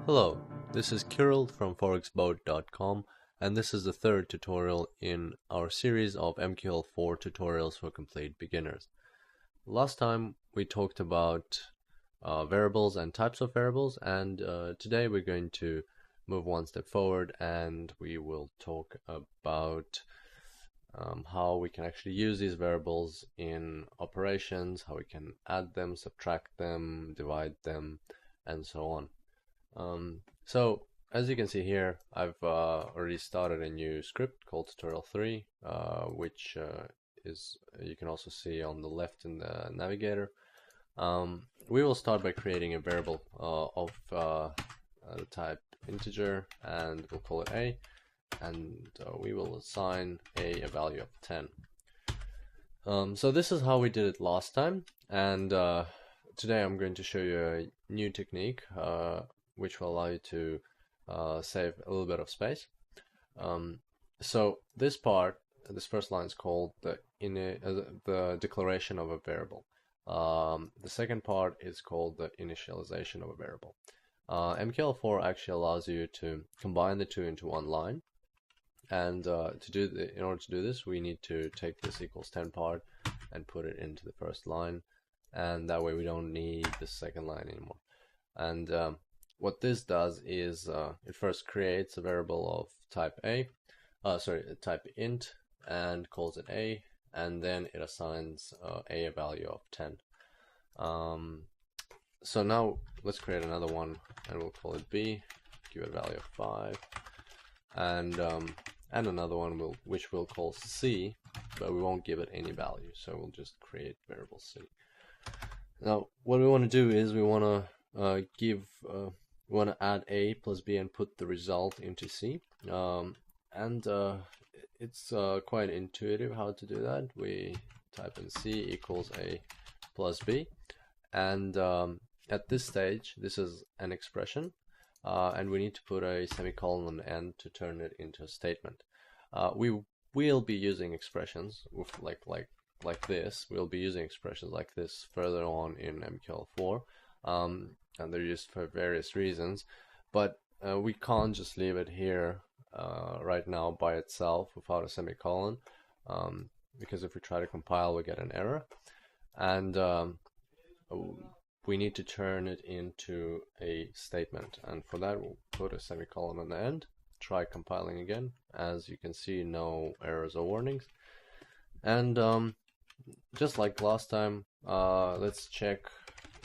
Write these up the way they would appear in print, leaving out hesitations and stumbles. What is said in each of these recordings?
Hello, this is Kirill from forexboat.com, and this is the third tutorial in our series of MQL4 tutorials for complete beginners. Last time we talked about variables and types of variables, and today we're going to move one step forward and we will talk about how we can actually use these variables in operations, how we can add them, subtract them, divide them, and so on. So as you can see here, I've already started a new script called tutorial 3, which is you can also see on the left in the navigator. We will start by creating a variable of the type integer, and we'll call it a, and we will assign a value of 10. So this is how we did it last time, and today I'm going to show you a new technique which will allow you to save a little bit of space. So this part, this first line is called the declaration of a variable. The second part is called the initialization of a variable. MQL4 actually allows you to combine the two into one line, and in order to do this, we need to take this equals 10 part and put it into the first line, and that way we don't need the second line anymore. And what this does is it first creates a variable of type type int, and calls it a, and then it assigns a value of 10. So now let's create another one, and we'll call it b, give it a value of 5, and another one which we'll call c, but we won't give it any value, so we'll just create variable c. Now what we want to do is we want to add a plus b and put the result into c, and it's quite intuitive how to do that. We type in c equals a plus b, and at this stage this is an expression, and we need to put a semicolon on the end to turn it into a statement. We will be using expressions with like this. We'll be using expressions like this further on in MQL4, and they're used for various reasons, but we can't just leave it here right now by itself without a semicolon, because if we try to compile we get an error, and we need to turn it into a statement, and for that we'll put a semicolon on the end. Try compiling again. As you can see, no errors or warnings, and just like last time, let's check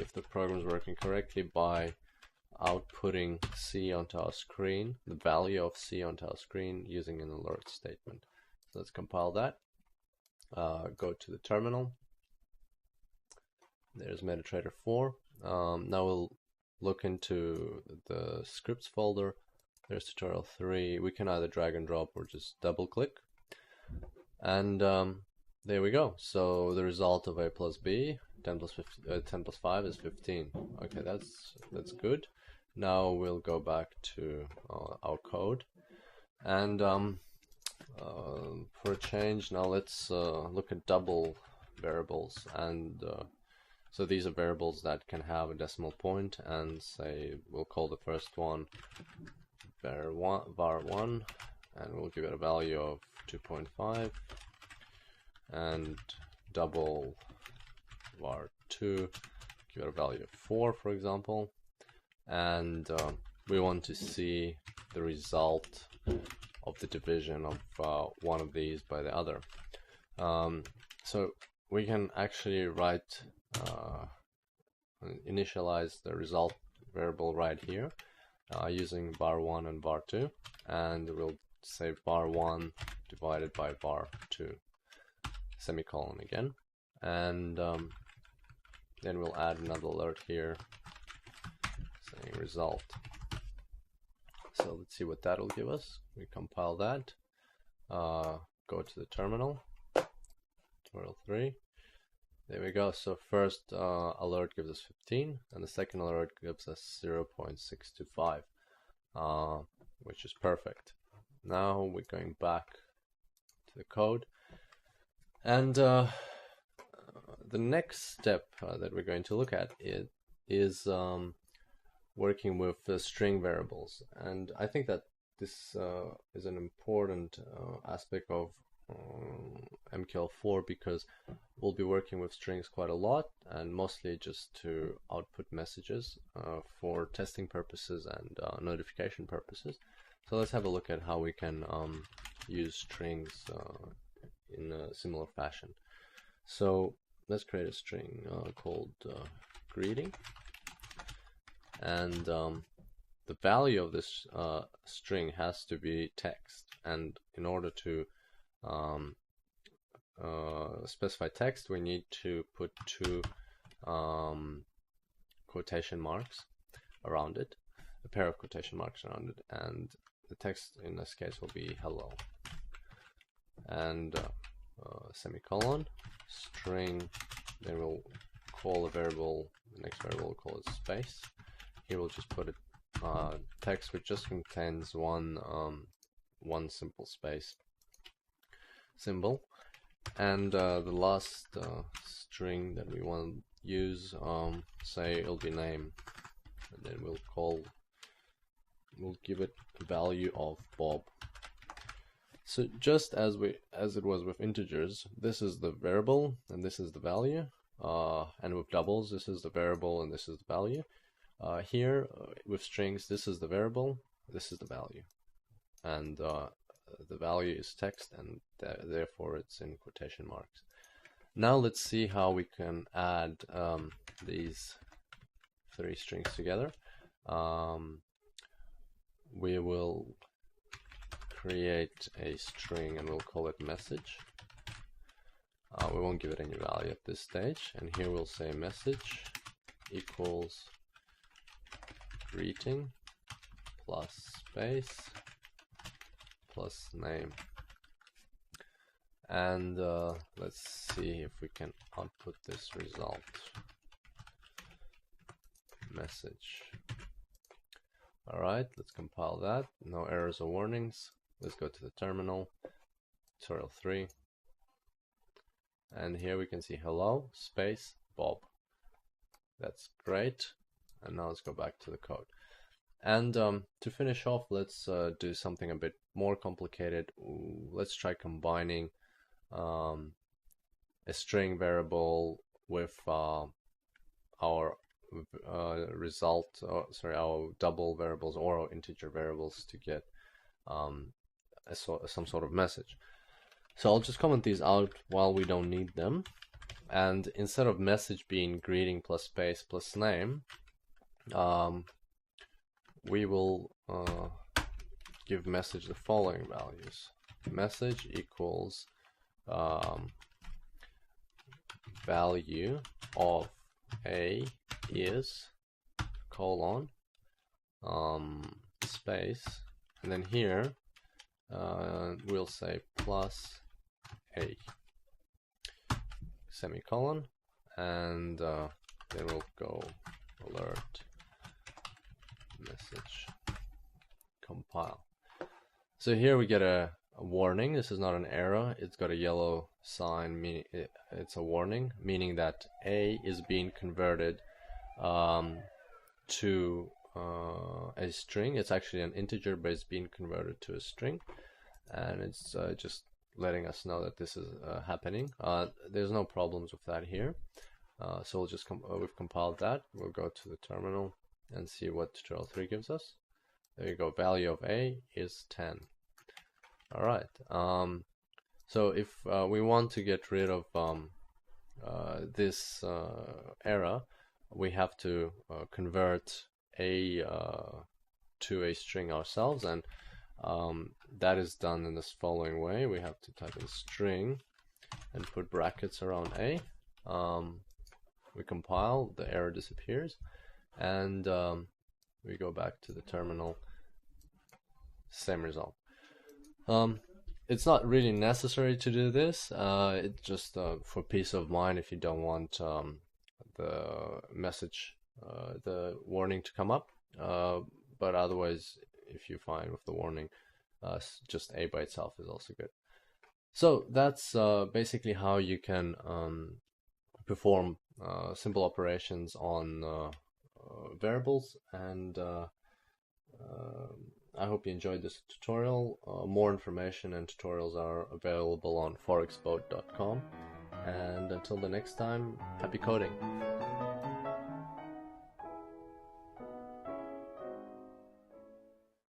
if the program is working correctly by outputting C onto our screen, the value of C onto our screen, using an alert statement. So let's compile that. Go to the terminal. There's MetaTrader 4. Now we'll look into the scripts folder. There's tutorial 3. We can either drag and drop or just double click. And there we go. So the result of a plus b, 10 plus 5 is 15. Okay, that's good. Now we'll go back to our code, and for a change, now let's look at double variables. And so these are variables that can have a decimal point, and say we'll call the first one var1, and we'll give it a value of 2.5, and double var2, give it a value of 4, for example, and we want to see the result of the division of one of these by the other. So we can actually initialize the result variable right here using var1 and var2, and we'll say var1 divided by var2, semicolon again, and then we'll add another alert here saying result. So let's see what that will give us. We compile that, go to the terminal, tutorial 3. There we go. So first alert gives us 15, and the second alert gives us 0.625, which is perfect. Now we're going back to the code, and the next step that we're going to look at is working with string variables, and I think that this is an important aspect of MQL4 because we'll be working with strings quite a lot, and mostly just to output messages for testing purposes and notification purposes. So let's have a look at how we can use strings in a similar fashion. So let's create a string called greeting, and the value of this string has to be text, and in order to specify text, we need to put two quotation marks around it, a pair of quotation marks around it, and the text in this case will be hello, and semicolon, string, then we'll call a variable, the next variable we'll call it space. Here we'll just put a text which just contains one simple space symbol, and the last string that we want to use, say it'll be name, and then we'll give it a value of Bob. So just as it was with integers, this is the variable and this is the value, and with doubles, this is the variable and this is the value. Here with strings, this is the variable, this is the value, and the value is text, and therefore it's in quotation marks. Now let's see how we can add these three strings together. We will create a string and we'll call it message. We won't give it any value at this stage, and here we'll say message equals greeting plus space plus name, and let's see if we can output this result, message. Alright, let's compile that. No errors or warnings. Let's go to the terminal, tutorial 3, and here we can see hello space Bob. That's great. And now let's go back to the code. And to finish off, let's do something a bit more complicated. Let's try combining a string variable with our result, our double variables or our integer variables to get some sort of message. So I'll just comment these out while we don't need them. And instead of message being greeting plus space plus name, we will give message the following values. Message equals value of A is colon space, and then here we'll say plus A semicolon, and then we'll go alert message compile. So here we get a warning. This is not an error, it's got a yellow sign, meaning it's a warning, meaning that A is being converted to a string. It's actually an integer, but it's being converted to a string, and it's just letting us know that this is happening. There's no problems with that here, so we'll just we've compiled that. We'll go to the terminal and see what tutorial 3 gives us. There you go, value of A is 10. Alright, so if we want to get rid of this error, we have to convert A to a string ourselves, and that is done in this following way. We have to type in string and put brackets around A. We compile, the error disappears, and we go back to the terminal, same result. It's not really necessary to do this. It's just for peace of mind, if you don't want the message, the warning to come up. But otherwise, if you're fine with the warning, just A by itself is also good. So that's basically how you can perform simple operations on variables, and I hope you enjoyed this tutorial. More information and tutorials are available on forexboat.com, and until the next time, happy coding!